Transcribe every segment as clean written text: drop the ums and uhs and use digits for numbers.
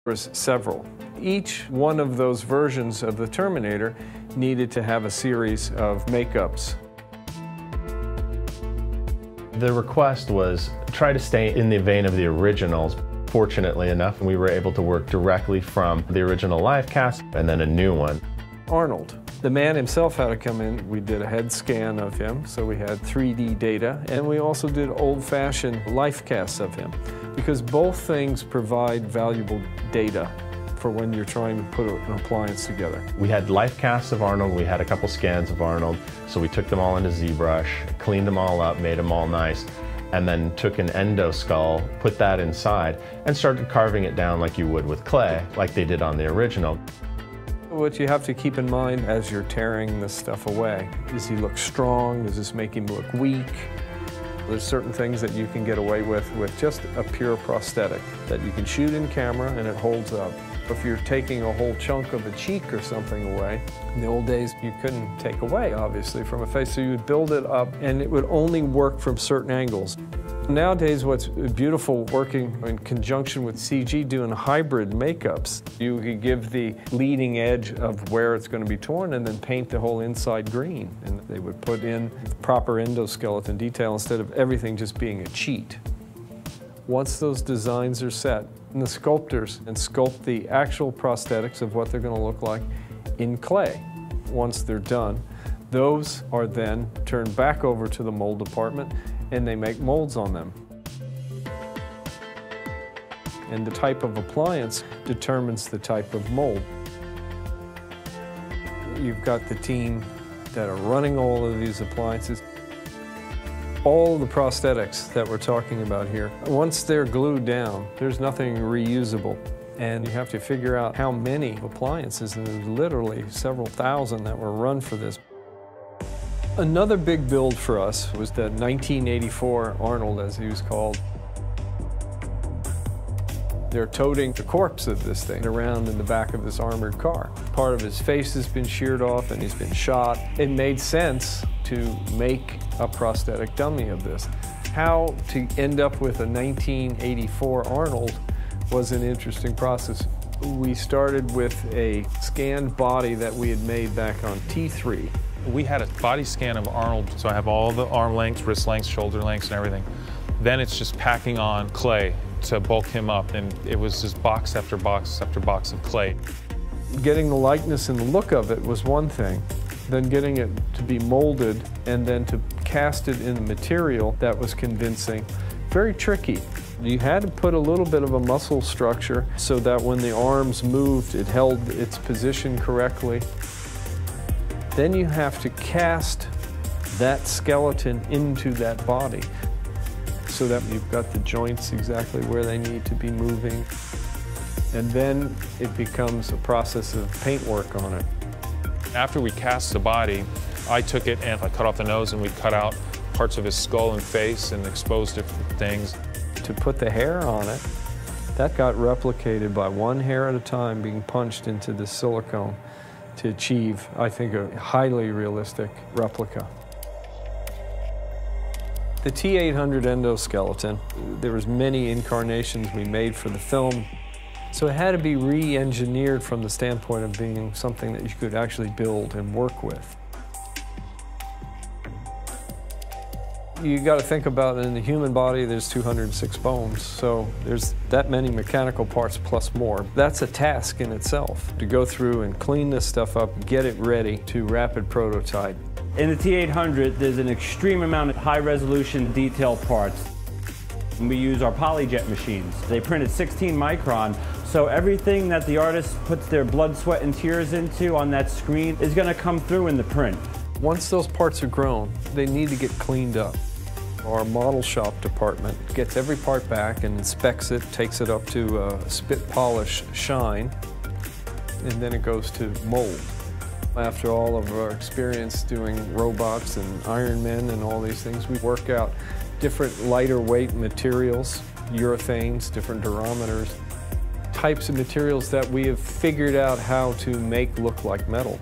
was several. Each one of those versions of the Terminator needed to have a series of makeups. The request was try to stay in the vein of the originals. Fortunately enough, we were able to work directly from the original live cast and then a new one. Arnold, the man himself, had to come in. We did a head scan of him, so we had 3D data, and we also did old-fashioned life casts of him, because both things provide valuable data for when you're trying to put an appliance together. We had life casts of Arnold, we had a couple scans of Arnold, so we took them all into ZBrush, cleaned them all up, made them all nice, and then took an endo skull, put that inside, and started carving it down like you would with clay, like they did on the original. What you have to keep in mind as you're tearing this stuff away, does he look strong? Does this make him look weak? There's certain things that you can get away with just a pure prosthetic that you can shoot in camera and it holds up. If you're taking a whole chunk of a cheek or something away, in the old days you couldn't take away, obviously, from a face, so you would build it up and it would only work from certain angles. Nowadays, what's beautiful working in conjunction with CG, doing hybrid makeups, you could give the leading edge of where it's going to be torn and then paint the whole inside green. And they would put in proper endoskeleton detail instead of everything just being a cheat. Once those designs are set, and the sculptors and sculpt the actual prosthetics of what they're going to look like in clay. Once they're done, those are then turned back over to the mold department and they make molds on them. And the type of appliance determines the type of mold. You've got the team that are running all of these appliances. All the prosthetics that we're talking about here, once they're glued down, there's nothing reusable. And you have to figure out how many appliances, and there's literally several thousand that were run for this. Another big build for us was the 1984 Arnold, as he was called. They're toting the corpse of this thing around in the back of this armored car. Part of his face has been sheared off and he's been shot. It made sense to make a prosthetic dummy of this. How to end up with a 1984 Arnold was an interesting process. We started with a scanned body that we had made back on T3. We had a body scan of Arnold, so I have all the arm lengths, wrist lengths, shoulder lengths, and everything. Then it's just packing on clay to bulk him up, and it was just box after box after box of clay. Getting the likeness and the look of it was one thing, then getting it to be molded and then to cast it in a material that was convincing. Very tricky. You had to put a little bit of a muscle structure so that when the arms moved, it held its position correctly. Then you have to cast that skeleton into that body so that you've got the joints exactly where they need to be moving. And then it becomes a process of paintwork on it. After we cast the body, I took it and I cut off the nose and we cut out parts of his skull and face and exposed different things. To put the hair on it, that got replicated by one hair at a time being punched into the silicone to achieve, I think, a highly realistic replica. The T800 endoskeleton, there was many incarnations we made for the film, so it had to be re-engineered from the standpoint of being something that you could actually build and work with. You got to think about in the human body, there's 206 bones, so there's that many mechanical parts plus more. That's a task in itself, to go through and clean this stuff up, get it ready to rapid prototype. In the T800, there's an extreme amount of high-resolution detail parts. We use our PolyJet machines. They print at 16 micron, so everything that the artist puts their blood, sweat, and tears into on that screen is going to come through in the print. Once those parts are grown, they need to get cleaned up. Our model shop department gets every part back and inspects it, takes it up to a spit polish shine, and then it goes to mold. After all of our experience doing robots and Iron Men and all these things, we work out different lighter weight materials, urethanes, different durometers, types of materials that we have figured out how to make look like metal.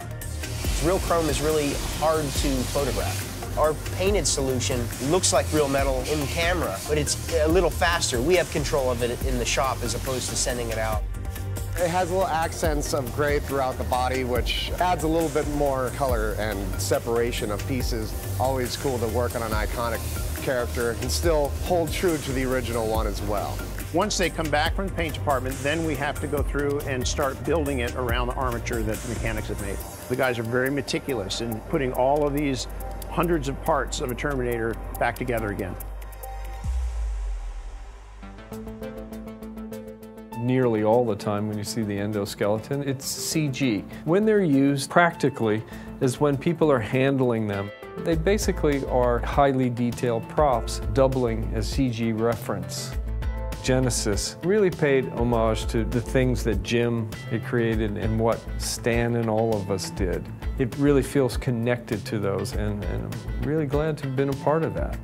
Real chrome is really hard to photograph. Our painted solution looks like real metal in camera, but it's a little faster. We have control of it in the shop as opposed to sending it out. It has little accents of gray throughout the body, which adds a little bit more color and separation of pieces. Always cool to work on an iconic character and still hold true to the original one as well. Once they come back from the paint department, then we have to go through and start building it around the armature that the mechanics have made. The guys are very meticulous in putting all of these hundreds of parts of a Terminator back together again. Nearly all the time when you see the endoskeleton, it's CG. When they're used practically is when people are handling them. They basically are highly detailed props, doubling as CG reference. Genesis really paid homage to the things that Jim had created and what Stan and all of us did. It really feels connected to those, and I'm really glad to have been a part of that.